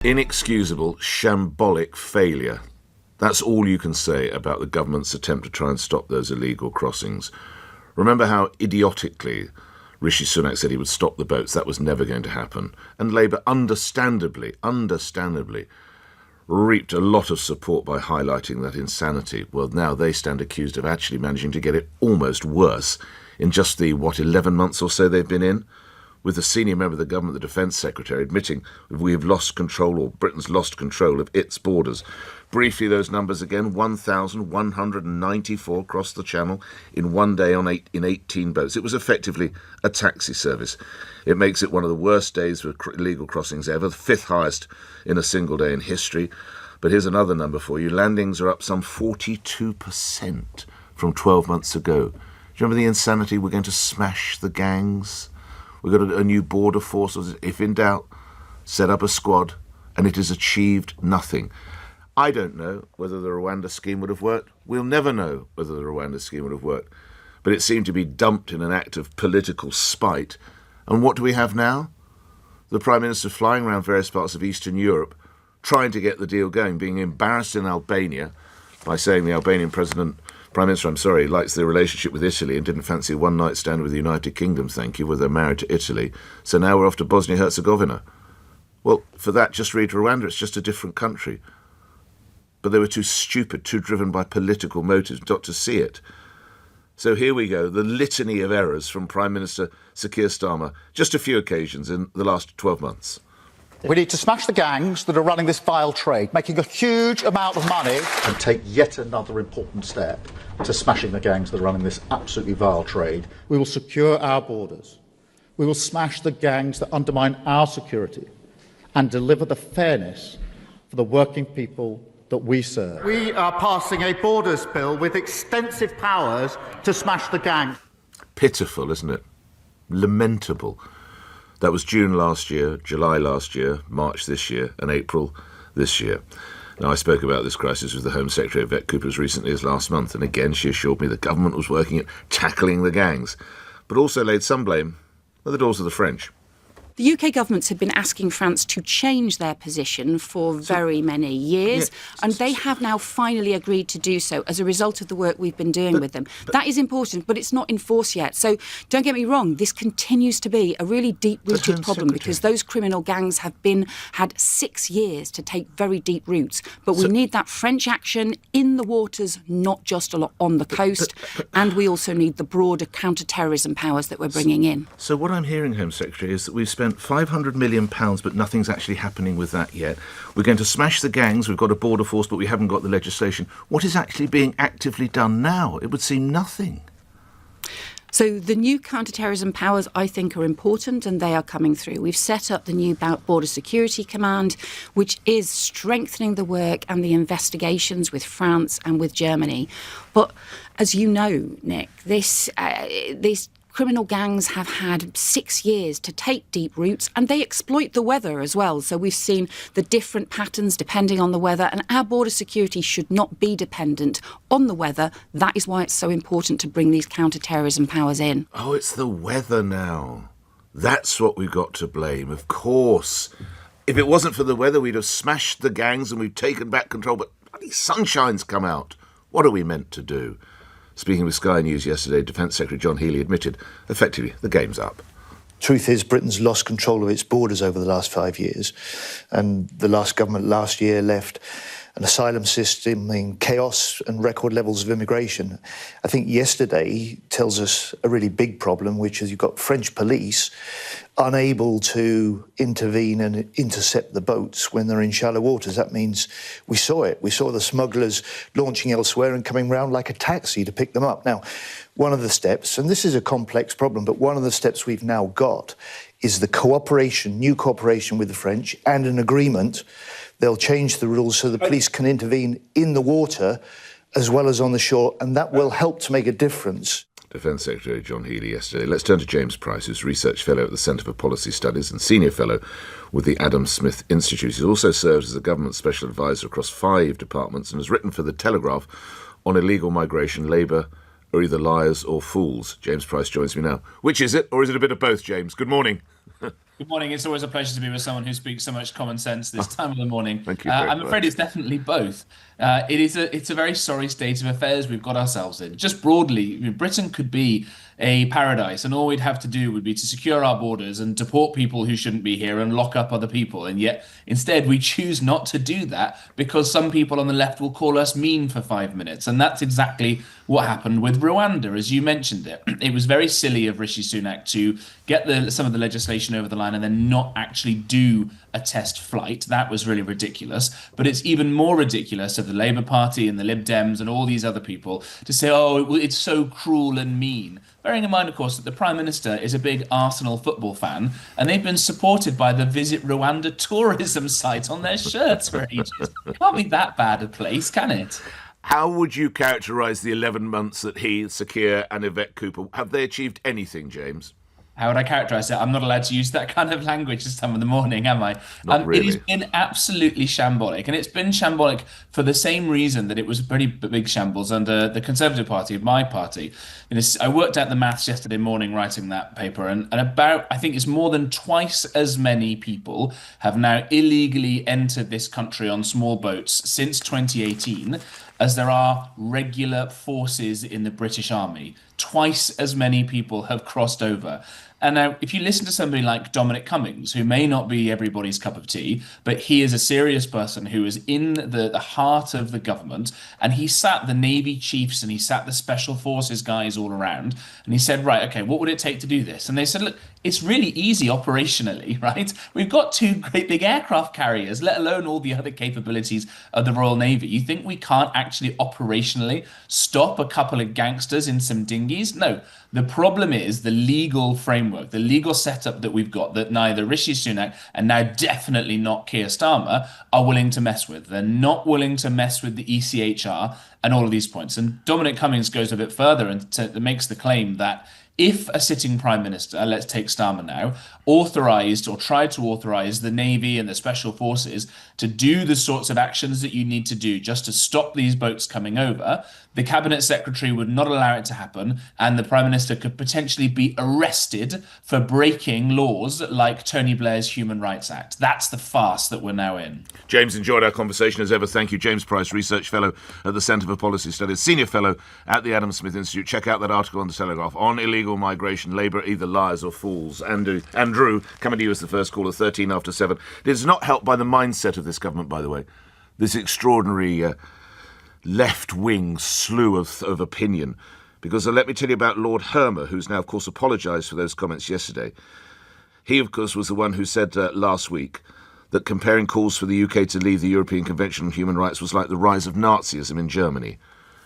Inexcusable, shambolic failure. That's all you can say about the government's attempt to try and stop those illegal crossings. Remember how idiotically Rishi Sunak said he would stop the boats. That was never going to happen. And Labour, understandably, reaped a lot of support by highlighting that insanity. Well, now they stand accused of actually managing to get it almost worse in just the, 11 months or so they've been in, with the senior member of the government, the Defence Secretary, admitting we have lost control, or Britain's lost control of its borders. Briefly, those numbers again: 1,194 crossed the Channel in one day in 18 boats. It was effectively a taxi service. It makes it one of the worst days for illegal crossings ever, the fifth highest in a single day in history. But here's another number for you. Landings are up some 42% from 12 months ago. Do you remember the insanity? We're going to smash the gangs. We've got a new border force. If in doubt, set up a squad, and it has achieved nothing. I don't know whether the Rwanda scheme would have worked. We'll never know whether the Rwanda scheme would have worked. But it seemed to be dumped in an act of political spite. And what do we have now? The Prime Minister flying around various parts of Eastern Europe, trying to get the deal going, being embarrassed in Albania by saying the Albanian Prime Minister, likes the relationship with Italy and didn't fancy a one-night stand with the United Kingdom, thank you, where they're married to Italy. So now we're off to Bosnia-Herzegovina. Well, for that, just read Rwanda. It's just a different country. But they were too stupid, too driven by political motives not to see it. So here we go, the litany of errors from Prime Minister Sir Keir Starmer, just a few occasions in the last 12 months. We need to smash the gangs that are running this vile trade, making a huge amount of money. And take yet another important step to smashing the gangs that are running this absolutely vile trade. We will secure our borders. We will smash the gangs that undermine our security and deliver the fairness for the working people that we serve. We are passing a borders bill with extensive powers to smash the gangs. Pitiful, isn't it? Lamentable. That was June last year, July last year, March this year, and April this year. Now, I spoke about this crisis with the Home Secretary, Yvette Cooper, as recently as last month, and again she assured me the government was working at tackling the gangs, but also laid some blame at the doors of the French. The UK governments have been asking France to change their position for very many years, and they have now finally agreed to do so as a result of the work we've been doing with them. That is important, but it's not in force yet. So don't get me wrong, this continues to be a really deep-rooted problem because those criminal gangs have had 6 years to take very deep roots. But we need that French action in the waters, not just on the coast, and we also need the broader counter-terrorism powers that we're bringing in. So what I'm hearing, Home Secretary, is that we've spent £500 million, but nothing's actually happening with that yet. We're going to smash the gangs, we've got a border force, but we haven't got the legislation. What is actually being actively done now? It would seem nothing. So the new counter-terrorism powers, I think, are important, and they are coming through. We've set up the new Border Security Command, which is strengthening the work and the investigations with France and with Germany. But as you know, Nick, these criminal gangs have had 6 years to take deep roots, and they exploit the weather as well. So we've seen the different patterns depending on the weather, and our border security should not be dependent on the weather. That is why it's so important to bring these counter-terrorism powers in. Oh, it's the weather now. That's what we've got to blame, of course. If it wasn't for the weather, we'd have smashed the gangs and we've taken back control, but bloody sunshine's come out. What are we meant to do? Speaking with Sky News yesterday, Defence Secretary John Healey admitted, effectively, the game's up. Truth is, Britain's lost control of its borders over the last 5 years, and the last government last year left an asylum system in chaos and record levels of immigration. I think yesterday tells us a really big problem, which is you've got French police unable to intervene and intercept the boats when they're in shallow waters. That means we saw it. We saw the smugglers launching elsewhere and coming round like a taxi to pick them up. Now, one of the steps, and this is a complex problem, but one of the steps we've now got is the new cooperation with the French and an agreement. They'll change the rules so the police can intervene in the water as well as on the shore, and that will help to make a difference. Defence Secretary John Healey yesterday. Let's turn to James Price, who's Research Fellow at the Centre for Policy Studies and Senior Fellow with the Adam Smith Institute. He's also served as a government special advisor across 5 departments and has written for The Telegraph on illegal migration. Labour are either liars or fools. James Price joins me now. Which is it, or is it a bit of both, James? Good morning. Good morning. It's always a pleasure to be with someone who speaks so much common sense this time of the morning. Thank you very I'm afraid much. it's definitely both. It's a very sorry state of affairs we've got ourselves in. Just broadly, Britain could be a paradise, and all we'd have to do would be to secure our borders and deport people who shouldn't be here and lock up other people. And yet, instead, we choose not to do that because some people on the left will call us mean for 5 minutes. And that's exactly what happened with Rwanda, as you mentioned it. It was very silly of Rishi Sunak to get some of the legislation over the line and then not actually do a test flight. That was really ridiculous. But it's even more ridiculous of the Labour Party and the Lib Dems and all these other people to say, oh, it's so cruel and mean. Bearing in mind, of course, that the Prime Minister is a big Arsenal football fan, and they've been supported by the Visit Rwanda tourism site on their shirts for ages. It can't be that bad a place, can it? How would you characterise the 11 months that he, Sakir and Yvette Cooper, have they achieved anything, James? How would I characterise it? I'm not allowed to use that kind of language this time of the morning, am I? Not really. It has been absolutely shambolic, and it's been shambolic for the same reason that it was a pretty big shambles under the Conservative Party, my party. I worked out the maths yesterday morning writing that paper, and about, I think it's more than twice as many people have now illegally entered this country on small boats since 2018 as there are regular forces in the British Army. Twice as many people have crossed over. And now, if you listen to somebody like Dominic Cummings, who may not be everybody's cup of tea, but he is a serious person who is in the heart of the government, and he sat the Navy chiefs and he sat the Special Forces guys all around, and he said, right, okay, what would it take to do this? And they said, look, it's really easy operationally, right? We've got 2 great big aircraft carriers, let alone all the other capabilities of the Royal Navy. You think we can't actually operationally stop a couple of gangsters in some dinghies? No. The problem is the legal framework, the legal setup that we've got that neither Rishi Sunak and now definitely not Keir Starmer are willing to mess with. They're not willing to mess with the ECHR and all of these points. And Dominic Cummings goes a bit further and makes the claim that if a sitting Prime Minister, let's take Starmer now, authorised or tried to authorise the Navy and the Special Forces to do the sorts of actions that you need to do just to stop these boats coming over, the Cabinet Secretary would not allow it to happen, and the Prime Minister could potentially be arrested for breaking laws like Tony Blair's Human Rights Act. That's the farce that we're now in. James, enjoyed our conversation as ever. Thank you. James Price, Research Fellow at the Centre for Policy Studies, Senior Fellow at the Adam Smith Institute. Check out that article on The Telegraph on illegal migration, Labour either liars or fools. Andrew, coming to you as the first caller, 13 after 7. It is not helped by the mindset of this government, by the way. This extraordinary left-wing slew of opinion. Because let me tell you about Lord Hermer, who's now, of course, apologised for those comments yesterday. He, of course, was the one who said last week that comparing calls for the UK to leave the European Convention on Human Rights was like the rise of Nazism in Germany.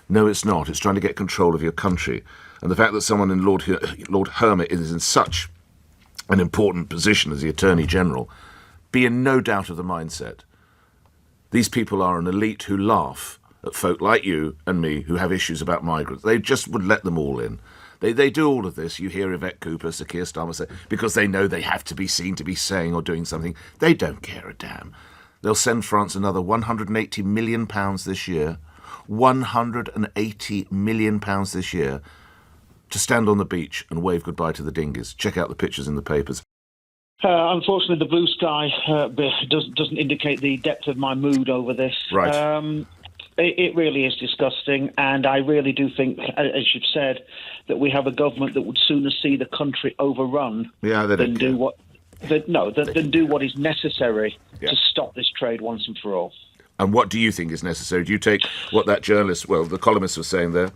No, it's not. It's trying to get control of your country. And the fact that someone in Lord Hermer is in such an important position as the Attorney General, be in no doubt of the mindset. These people are an elite who laugh at folk like you and me who have issues about migrants. They just would let them all in. They do all of this. You hear Yvette Cooper, Sir Keir Starmer say, because they know they have to be seen to be saying or doing something. They don't care a damn. They'll send France another £180 million this year. £180 million this year to stand on the beach and wave goodbye to the dinghies. Check out the pictures in the papers. Unfortunately, the blue sky doesn't indicate the depth of my mood over this. Right. It really is disgusting, and I really do think, as you've said, that we have a government that would sooner see the country overrun than do what is necessary to stop this trade once and for all. And what do you think is necessary? Do you take what that journalist, the columnist was saying there?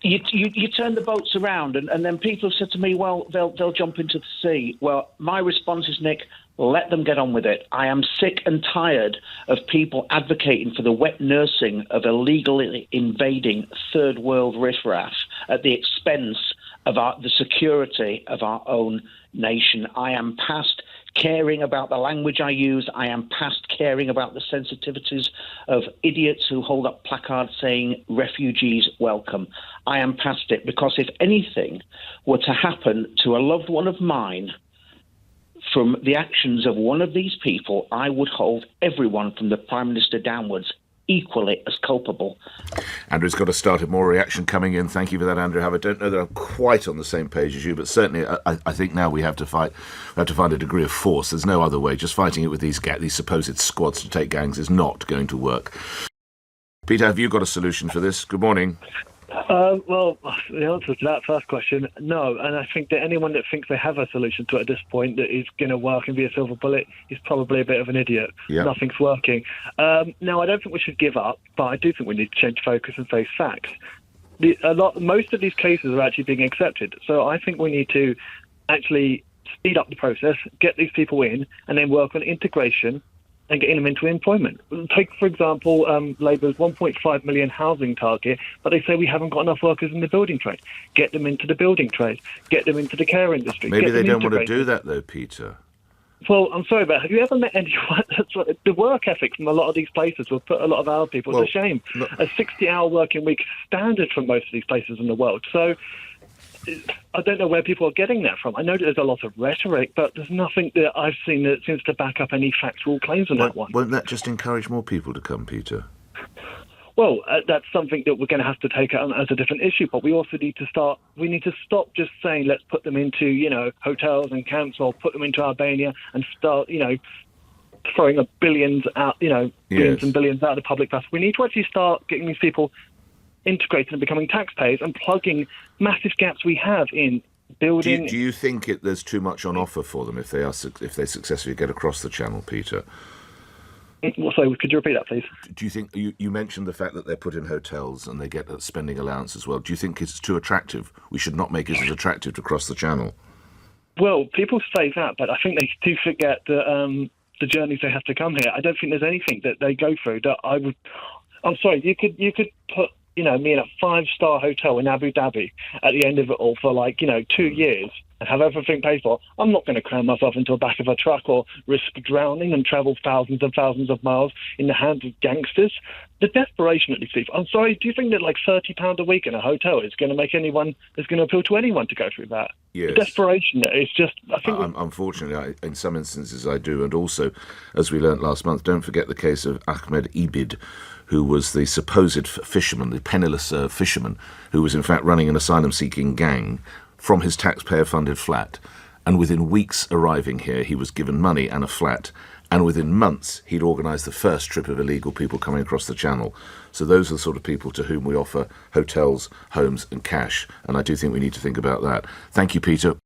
You turn the boats around, and then people have said to me, well, they'll jump into the sea. Well, my response is, Nick, let them get on with it. I am sick and tired of people advocating for the wet nursing of illegally invading third world riff-raff at the expense of the security of our own nation. I am past caring about the language I use. I am past caring about the sensitivities of idiots who hold up placards saying refugees welcome. I am past it, because if anything were to happen to a loved one of mine from the actions of one of these people, I would hold everyone from the Prime Minister downwards equally as culpable. Andrew's got a start of more reaction coming in. Thank you for that, Andrew. I don't know that I'm quite on the same page as you, but certainly I think now we have to fight. We have to find a degree of force. There's no other way. Just fighting it with these supposed squads to take gangs is not going to work. Peter, have you got a solution for this? Good morning. Well, the answer to that first question, no. And I think that anyone that thinks they have a solution to it at this point that is going to work and be a silver bullet is probably a bit of an idiot. Yep. Nothing's working. Now, I don't think we should give up, but I do think we need to change focus and face facts. Most of these cases are actually being accepted. So I think we need to actually speed up the process, get these people in, and then work on integration and getting them into employment. Take, for example, Labour's 1.5 million housing target, but they say we haven't got enough workers in the building trade. Get them into the building trade. Get them into the care industry. Maybe they don't want to do that, though, Peter. Well, I'm sorry, but have you ever met anyone? The work ethic from a lot of these places will put a lot of our people to shame. A 60-hour working week is standard for most of these places in the world. So I don't know where people are getting that from. I know that there's a lot of rhetoric, but there's nothing that I've seen that seems to back up any factual claims on that one. Won't that just encourage more people to come, Peter? Well, that's something that we're going to have to take on as a different issue. But we also need to stop just saying let's put them into hotels and camps, or put them into Albania and start throwing billions out, billions and billions out of the public bus. We need to actually start getting these people integrated and becoming taxpayers and plugging massive gaps we have in building. Do you think there's too much on offer for them if they successfully get across the channel, Peter? Sorry, could you repeat that, please? Do you think you mentioned the fact that they're put in hotels and they get a spending allowance as well? Do you think it's too attractive? We should not make it as attractive to cross the channel. Well, people say that, but I think they do forget the journeys they have to come here. I don't think there's anything that they go through that I would. I'm sorry, you could put me in a 5-star hotel in Abu Dhabi at the end of it all for 2 years and have everything paid for. I'm not going to cram myself into the back of a truck or risk drowning and travel thousands and thousands of miles in the hands of gangsters. The desperation at these people. I'm sorry, do you think that £30 a week in a hotel is going to appeal to anyone to go through that? Yes. The desperation is just, I think... Unfortunately, in some instances I do. And also, as we learnt last month, don't forget the case of Ahmed Ibid, who was the supposed fisherman, the penniless fisherman, who was in fact running an asylum-seeking gang from his taxpayer-funded flat. And within weeks arriving here, he was given money and a flat. And within months, he'd organised the first trip of illegal people coming across the channel. So those are the sort of people to whom we offer hotels, homes and cash. And I do think we need to think about that. Thank you, Peter.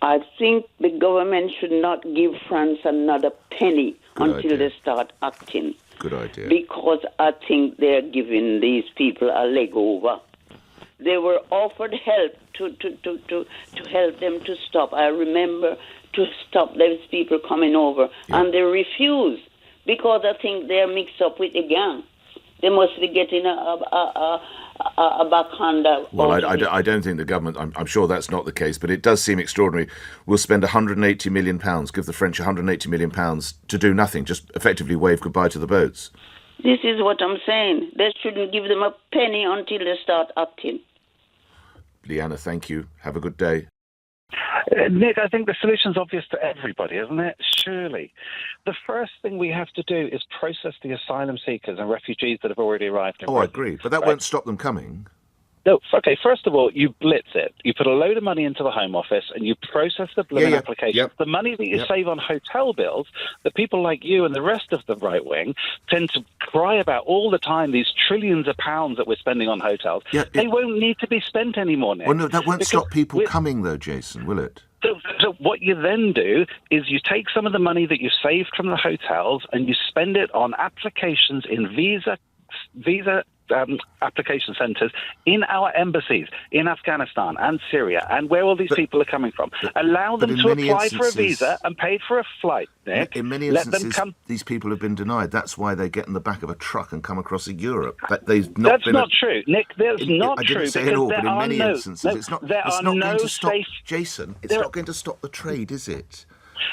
I think the government should not give France another penny until they start acting. Good idea. Because I think they're giving these people a leg over. They were offered help to help them to stop. I remember to stop those people coming over, and they refused because I think they're mixed up with the gang. They must be getting a backhand. Well, I don't think the government, I'm sure that's not the case, but it does seem extraordinary. We'll spend £180 million, give the French £180 million to do nothing, just effectively wave goodbye to the boats. This is what I'm saying. They shouldn't give them a penny until they start acting. Leena, thank you. Have a good day. Nick, I think the solution's obvious to everybody, isn't it? Surely. The first thing we have to do is process the asylum seekers and refugees that have already arrived in Britain. I agree, but that won't stop them coming. No, okay, first of all, you blitz it. You put a load of money into the Home Office and you process the blooming applications. Yep. The money that you save on hotel bills, that people like you and the rest of the right wing tend to cry about all the time, these trillions of pounds that we're spending on hotels, they won't need to be spent anymore, Nick. Well, no, that won't stop people coming, though, Jason, will it? So what you then do is you take some of the money that you saved from the hotels and you spend it on applications in visa application centres in our embassies in Afghanistan and Syria and where all these people are coming from. Allow them to apply for a visa and pay for a flight, Nick. In many instances, these people have been denied. That's why they get in the back of a truck and come across to Europe. That's not true, Nick. That's not true. I didn't say it all, but in many instances, it's not going to stop. Jason, it's not going to stop the trade, is it?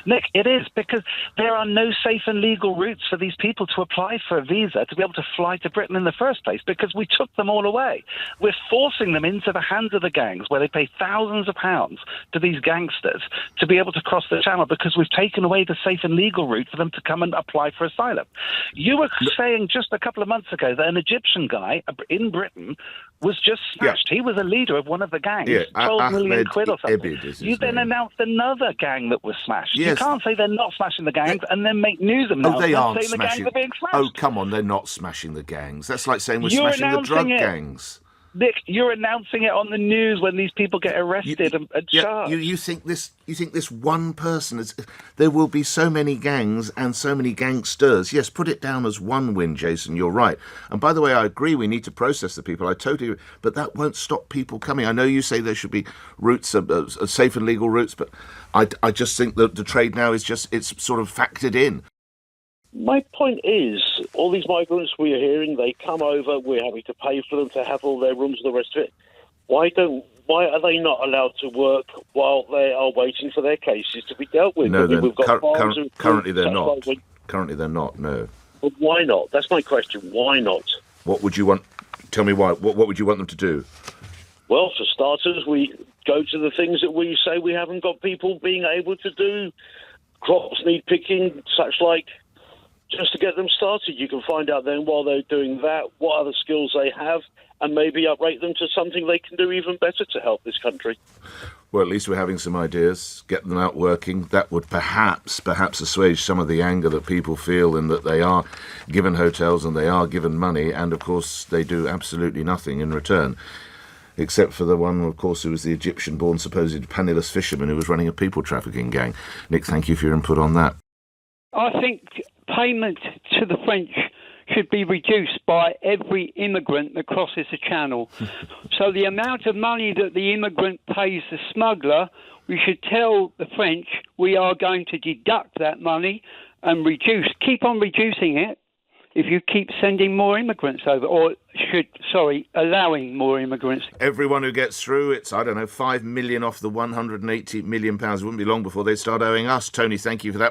Nick, it is, because there are no safe and legal routes for these people to apply for a visa to be able to fly to Britain in the first place, because we took them all away. We're forcing them into the hands of the gangs, where they pay thousands of pounds to these gangsters to be able to cross the channel, because we've taken away the safe and legal route for them to come and apply for asylum. You were saying just a couple of months ago that an Egyptian guy in Britain was just smashed. He was a leader of one of the gangs, 12 million quid or something. You then announced another gang that was smashed. Yes. You can't say they're not smashing the gangs and then make news announcements they aren't saying smashing. the gangs are being smashed. Oh, come on, they're not smashing the gangs. That's like saying we're smashing the drug gangs. Nick, you're announcing it on the news when these people get arrested and charged. You think this one person is? There will be so many gangs and so many gangsters. Yes, put it down as one win, Jason. You're right. And by the way, I agree. We need to process the people. I totally agree. But that won't stop people coming. I know you say there should be routes, safe and legal routes, but I just think that the trade now is it's sort of factored in. My point is, all these migrants we are hearing, they come over, we're having to pay for them to have all their rooms and the rest of it. Why are they not allowed to work while they are waiting for their cases to be dealt with? No, we've got currently they're not. Currently they're not, no. But why not? That's my question. Why not? What would you want? Tell me why. What would you want them to do? Well, for starters, we go to the things that we say we haven't got people being able to do. Crops need picking, such like... Just to get them started, you can find out then while they're doing that what other skills they have and maybe uprate them to something they can do even better to help this country. Well, at least we're having some ideas, get them out working. That would perhaps assuage some of the anger that people feel in that they are given hotels and they are given money, and of course they do absolutely nothing in return. Except for the one, of course, who was the Egyptian-born supposed penniless fisherman who was running a people trafficking gang. Nick, thank you for your input on that. I think payment to the French should be reduced by every immigrant that crosses the channel. So the amount of money that the immigrant pays the smuggler, we should tell the French we are going to deduct that money and keep on reducing it if you keep sending more immigrants over, allowing more immigrants. Everyone who gets through, it's, 5 million off the £180 million. It wouldn't be long before they start owing us. Tony, thank you for that.